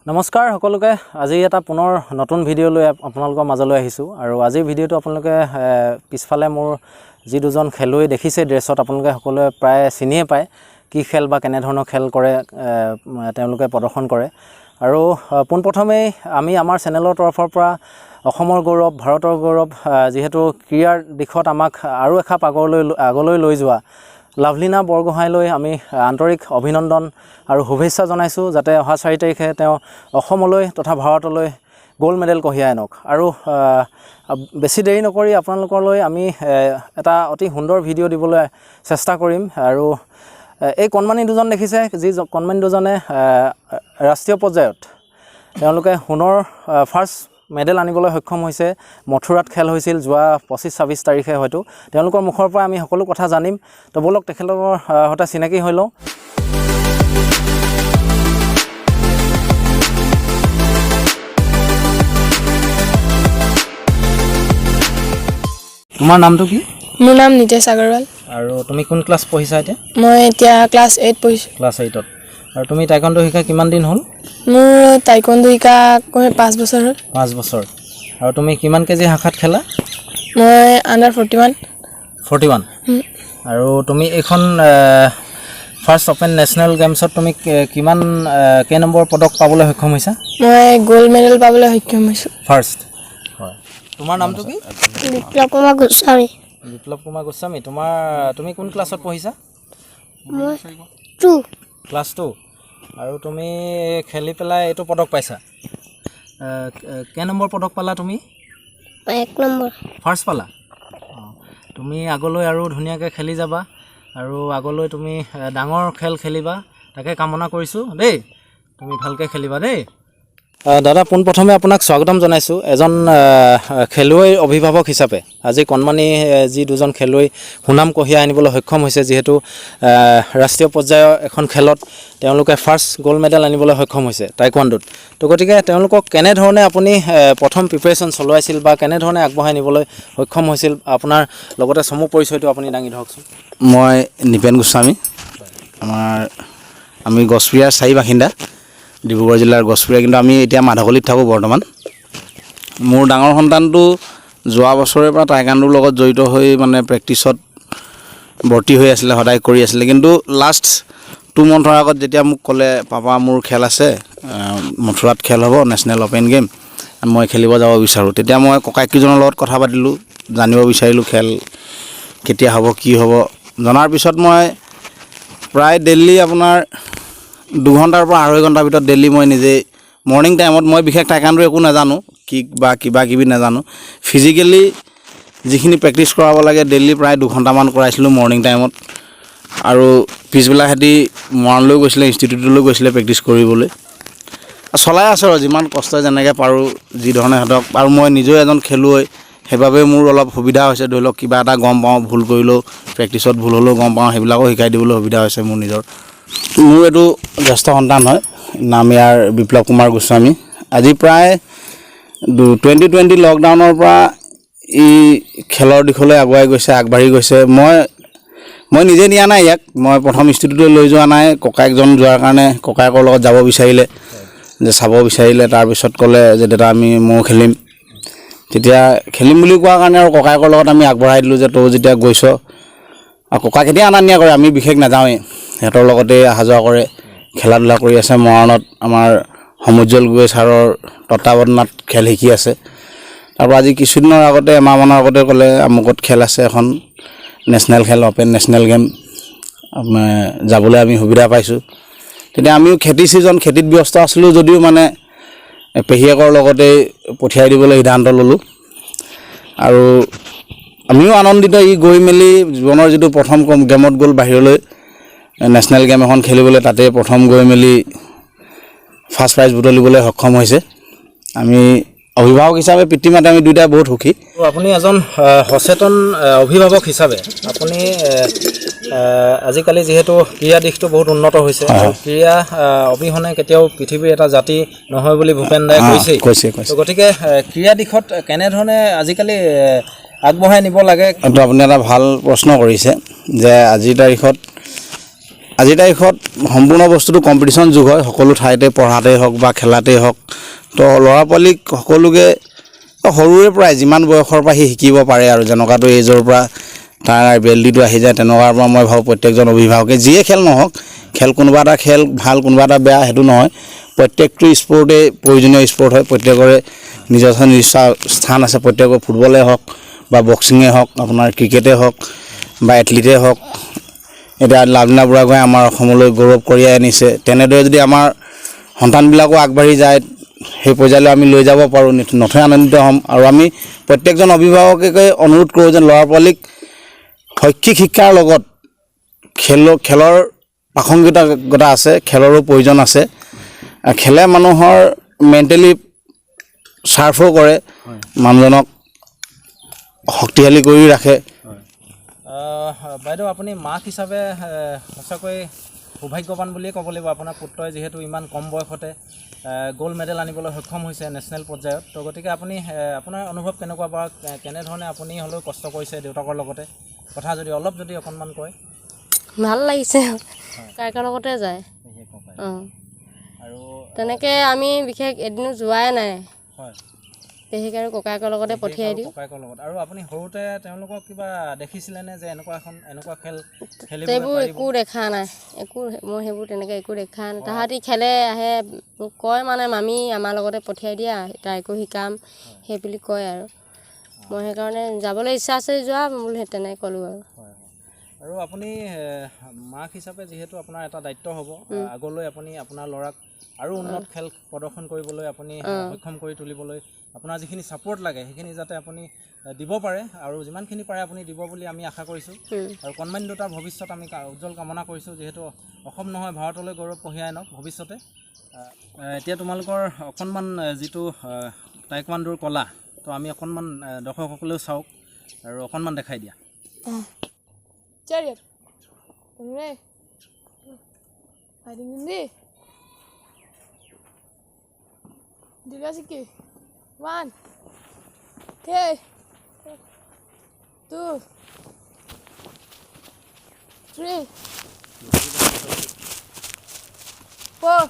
নমস্কাৰ সকলোকে আজি এটা পুনৰ নতুন ভিডিঅ' লৈ আপোনালোকৰ মাজলৈ আহিছোঁ আৰু আজিৰ ভিডিঅ'টো আপোনালোকে পিছফালে মোৰ যি দুজন খেলুৱৈ দেখিছে ড্ৰেছত আপোনালোকে সকলোৱে প্ৰায় চিনিয়ে পায় কি খেল বা কেনে ধৰণৰ খেল কৰে তেওঁলোকে প্ৰদৰ্শন কৰে আৰু পোনপ্ৰথমেই আমি আমাৰ চেনেলৰ তৰফৰ পৰা অসমৰ গৌৰৱ ভাৰতৰ গৌৰৱ যেহেতু ক্ৰীড়াৰ দিশত আমাক আৰু এখাপ আগলৈ লৈ যোৱা লাভলীনা বৰগোহাঁইলৈ আমি আন্তৰিক অভিনন্দন আৰু শুভেচ্ছা জনাইছোঁ যাতে অহা 4 তাৰিখে তেওঁ অসমলৈ তথা ভাৰতলৈ গোল্ড মেডেল কঢ়িয়াই আনক আৰু বেছি দেৰি নকৰি আপোনালোকলৈ আমি এটা অতি সুন্দৰ ভিডিঅ' দিবলৈ চেষ্টা কৰিম আৰু এই কণমানি দুজন দেখিছে যি কণমানি দুজনে ৰাষ্ট্ৰীয় পৰ্যায়ত তেওঁলোকে সোণৰ ফাৰ্ষ্ট মেডেল আনিবলৈ সক্ষম হৈছে মথুৰাত খেল হৈছিল যোৱা 25-26 তাৰিখে হয়তো তেওঁলোকৰ মুখৰ পৰা আমি সকলো কথা জানিম তো বলক তেখেতলোকৰ সৈতে চিনাকি হৈ লওঁ তোমাৰ নামটো কি মোৰ নাম নিতেশ আগৰৱাল আৰু তুমি কোন ক্লাছ পঢ়িছা এতিয়া মই এতিয়া ক্লাছ 8 পঢ়িছো ক্লাছ 8ত আৰু তুমি টাইকোৱাণ্ডো শিকা কিমান দিন হ'ল মোৰ টাইকোৱাণ্ডো শিকা 5 বছৰ হ'ল 5 বছৰ আৰু তুমি কিমান কেজি শাখাত খেলা মই আন্ডাৰ 41 আৰু তুমি এখন ফাৰ্ষ্ট ওপেন নেশ্যনেল গেমছত তুমি কিমান কে নম্বৰ পদক পাবলৈ সক্ষম হৈছা মই গোল্ড মেডেল পাবলৈ সক্ষম হৈছো ফাৰ্ষ্ট হয় তোমাৰ নামটো কি বিপ্লৱ কুমাৰ গোস্বামী তুমি কোন ক্লাছত পঢ়িছা মই 2 ক্লাছ 2 আৰু তুমি খেলি পেলাই এইটো পদক পাইছা কে নম্বৰ পদক পালা তুমি 1 নম্বৰ ফাৰ্ষ্ট পালা তুমি আগলৈ আৰু ধুনীয়াকৈ খেলি যাবা আৰু আগলৈ তুমি ডাঙৰ খেল খেলিবা তাকে কামনা কৰিছোঁ দেই তুমি ভালকৈ খেলিবা দেই দাদা পোনপ্ৰথমে আপোনাক স্বাগতম জনাইছোঁ এজন খেলুৱৈৰ অভিভাৱক হিচাপে আজি কণমানি যি দুজন খেলুৱৈ সুনাম কঢ়িয়াই আনিবলৈ সক্ষম হৈছে যিহেতু ৰাষ্ট্ৰীয় পৰ্যায়ৰ এখন খেলত তেওঁলোকে ফাৰ্ষ্ট গোল্ড মেডেল আনিবলৈ সক্ষম হৈছে টাইকোৱাণ্ডোত তো গতিকে তেওঁলোকক কেনেধৰণে আপুনি প্ৰথম প্ৰিপেৰেশ্যন চলোৱাইছিল বা কেনেধৰণে আগবঢ়াই নিবলৈ সক্ষম হৈছিল আপোনাৰ লগতে চমু পৰিচয়টো আপুনি দাঙি ধৰকচোন মই নিপেন গোস্বামী আমি গছপ্ৰিয়াৰ 4 বাসিন্দা ডিব্ৰুগড় জিলাৰ গছপ্ৰিয়া কিন্তু আমি এতিয়া মাধৱলীত থাকোঁ বৰ্তমান মোৰ ডাঙৰ সন্তানটো যোৱা বছৰৰ পৰা টাইকোৱাণ্ডোৰ লগত জড়িত হৈ মানে প্ৰেক্টিছত ভৰ্তি হৈ আছিলে সদায় কৰি আছিলে কিন্তু লাষ্ট 2 মন্থৰ আগত যেতিয়া মোক ক'লে পাপা মোৰ খেল আছে মথুৰাত খেল হ'ব নেশ্যনেল ওপেন গেম মই খেলিব যাব বিচাৰোঁ তেতিয়া মই ককাইকেইজনৰ লগত কথা পাতিলোঁ জানিব বিচাৰিলোঁ খেল কেতিয়া হ'ব কি হ'ব জনাৰ পিছত মই প্ৰায় ডেইলি আপোনাৰ 2 ঘণ্টাৰ পৰা 2.5 ঘণ্টাৰ ভিতৰত ডেইলি মই নিজে মৰ্ণিং টাইমত মই বিশেষ টাইকোৱাণ্ডো একো নাজানো কিক বা কিবি নাজানো ফিজিকেলি যিখিনি প্ৰেক্টিছ কৰাব লাগে ডেইলি প্ৰায় 2 ঘণ্টামান কৰাইছিলোঁ মৰ্ণিং টাইমত আৰু পিছবেলা সিহঁতি মৰাণলৈ গৈছিলে ইনষ্টিটিউটলৈ গৈছিলে প্ৰেক্টিছ কৰিবলৈ চলাই আছোঁ আৰু যিমান কষ্ট যেনেকৈ পাৰোঁ যি ধৰণে সিহঁতক আৰু মই নিজেও এজন খেলুৱৈ সেইবাবে মোৰ অলপ সুবিধা হৈছে ধৰি লওক কিবা এটা গম পাওঁ ভুল কৰিলেও প্ৰেক্টিছত ভুল হ'লেও গম পাওঁ সেইবিলাকো শিকাই দিবলৈ সুবিধা হৈছে মোৰ নিজৰ মোৰ এইটো জ্যেষ্ঠ সন্তান হয় নাম ইয়াৰ বিপ্লৱ কুমাৰ গোস্বামী আজি প্ৰায় 2020 লকডাউনৰ পৰা ই খেলৰ দিশলৈ আগুৱাই গৈছে আগবাঢ়ি গৈছে মই নিজে নিয়া নাই ইয়াক মই প্ৰথম ইনষ্টিটিউটলৈ লৈ যোৱা নাই ককায়েকজন যোৱাৰ কাৰণে ককায়েকৰ লগত যাব বিচাৰিলে যে চাব বিচাৰিলে তাৰপিছত ক'লে যে দাদা ময়ো খেলিম তেতিয়া খেলিম বুলি কোৱাৰ কাৰণে আৰু ককায়েকৰ লগত আমি আগবঢ়াই দিলোঁ যে তই যেতিয়া গৈছ আৰু ককাক এতিয়া অনা নিয়া কৰে আমি বিশেষ নাযাওঁৱেই সিহঁতৰ লগতে অহা যোৱা কৰে খেলা ধূলা কৰি আছে মৰাণত আমাৰ সমুজ্জ্বল গগৈ ছাৰৰ তত্বাৱধানত খেল শিকি আছে তাৰপৰা আজি কিছুদিনৰ আগতে এমাহমানৰ আগতে ক'লে আমুকত খেল আছে এখন নেশ্যনেল খেল ওপেন নেশ্যনেল গেম যাবলৈ আমি সুবিধা পাইছোঁ তেতিয়া আমিও খেতিত ব্যস্ত আছিলোঁ যদিও মানে পেহীয়েকৰ লগতে পঠিয়াই দিবলৈ সিদ্ধান্ত ল'লোঁ আৰু আমিও আনন্দিত ই গৈ মেলি জীৱনৰ যিটো প্ৰথম গেমত গ'ল বাহিৰলৈ নেশ্যনেল গেম এখন খেলিবলৈ তাতে প্ৰথম গৈ মেলি ফাৰ্ষ্ট প্ৰাইজ বুটলিবলৈ সক্ষম হৈছে আমি অভিভাৱক হিচাপে পিতৃ মাতৃ আমি দুয়োটাই বহুত সুখী আপুনি এজন সচেতন অভিভাৱক হিচাপে আপুনি আজিকালি যিহেতু ক্ৰীড়া দিশটো বহুত উন্নত হৈছে ক্ৰীড়া অবিহনে কেতিয়াও পৃথিৱীৰ এটা জাতি নহয় বুলি ভূপেন দায়ে কৈছে গতিকে ক্ৰীড়া দিশত কেনেধৰণে আজিকালি আগবঢ়াই নিব লাগে আপুনি এটা ভাল প্ৰশ্ন কৰিছে যে আজিৰ তাৰিখত আজিৰ তাৰিখত সম্পূৰ্ণ বস্তুটো কম্পিটিশ্যন যুগ হয়, সকলো ঠাইতে পঢ়াতেই হওক বা খেলাতেই হওক। তো ল'ৰা পোৱালীক সকলোকে সৰুৰে পৰাই যিমান বয়সৰ পৰা সি শিকিব পাৰে আৰু যেনেকুৱাটো এইজৰ পৰা তাৰ এবিলিটিটো আহি যায়, তেনেকুৱাৰ পৰা মই ভাবোঁ প্ৰত্যেকজন অভিভাৱকে যিয়ে খেল নহওক, খেল কোনোবা এটা খেল ভাল কোনোবা এটা বেয়া সেইটো নহয়, প্ৰত্যেকটো স্পৰ্টেই প্ৰয়োজনীয় স্পৰ্ট হয়। প্ৰত্যেকৰে নিজস্ব স্থান আছে। প্ৰত্যেকৰ ফুটবলেই হওক বা বক্সিঙেই হওক, আপোনাৰ ক্ৰিকেটেই হওক বা এথলিটেই হওক। এতিয়া লাভলীনা বুঢ়াগোহাঁই আমাৰ অসমলৈ গৌৰৱ কঢ়িয়াই আনিছে। তেনেদৰে যদি আমাৰ সন্তানবিলাকো আগবাঢ়ি যায়, সেই পৰ্যায়লৈ আমি লৈ যাব পাৰোঁ, নথৈ আনন্দিত হ'ম। আৰু আমি প্ৰত্যেকজন অভিভাৱকে অনুৰোধ কৰোঁ যে ল'ৰা ছোৱালীক শৈক্ষিক শিক্ষাৰ লগত খেলৰ প্ৰাসংগিকতা আছে, খেলৰো প্ৰয়োজন আছে। খেলে মানুহৰ মেণ্টেলি শ্বাৰ্পো কৰে, মানুহজনক শক্তিশালী কৰি ৰাখে। বাইদেউ আপুনি মাক হিচাপে সঁচাকৈ সৌভাগ্যৱান বুলিয়ে ক'ব লাগিব। আপোনাৰ পুত্ৰই যিহেতু ইমান কম বয়সতে গ'ল্ড মেডেল আনিবলৈ সক্ষম হৈছে নেশ্যনেল পৰ্যায়ত। তো গতিকে আপুনি আপোনাৰ অনুভৱ কেনেকুৱা বা কেনেধৰণে আপুনি হ'লেও কষ্ট কৰিছে দেউতাকৰ লগতে, কথা যদি অকণমান কয়। ভাল লাগিছে, ককায়েকৰ লগতে যায়। অঁ, আৰু তেনেকৈ আমি বিশেষ এদিনো যোৱাই নাই। হয়, পেহীক আৰু ককায়েকৰ লগতে পঠিয়াই দিওঁ। ককায়েকৰ লগত। আৰু আপুনি সৰুতে তেওঁলোকক কিবা দেখিছিলেনে যে এনেকুৱা খেল খেলিব? সেইবোৰ একো দেখা নাই, মই সেইবোৰ তেনেকৈ একো দেখা নাই। তাহাঁতি খেলে আহে, মোক কয় মানে মামী আমাৰ লগতে পঠিয়াই দিয়া, তাইকো শিকাম সেই বুলি কয়। আৰু মই সেইকাৰণে যাবলৈ ইচ্ছা আছে, যোৱা বোলো সেই তেনেকৈ ক'লোঁ আৰু। আৰু আপুনি মাক হিচাপে যিহেতু আপোনাৰ এটা দায়িত্ব হ'ব, আগলৈ আপুনি আপোনাৰ ল'ৰাক আৰু উন্নত খেল প্ৰদৰ্শন কৰিবলৈ আপুনি সক্ষম কৰি তুলিবলৈ আপোনাৰ যিখিনি ছাপোৰ্ট লাগে সেইখিনি যাতে আপুনি দিব পাৰে, আৰু যিমানখিনি পাৰে আপুনি দিব বুলি আমি আশা কৰিছোঁ। আৰু কণমানি দুটাৰ ভৱিষ্যত আমি উজ্জ্বল কামনা কৰিছোঁ, যিহেতু অসম নহয় ভাৰতলৈ গৌৰৱ কঢ়িয়াই আনক ভৱিষ্যতে। এতিয়া তোমালোকৰ অকণমান যিটো টাইকোৱাণ্ডোৰ কলা, তো আমি অকণমান দৰ্শকসকলেও চাওক আৰু অকণমান দেখাই দিয়া। Chariot. Hooray. Fighting in the Diversity. 1. Okay. 2. 3. 4.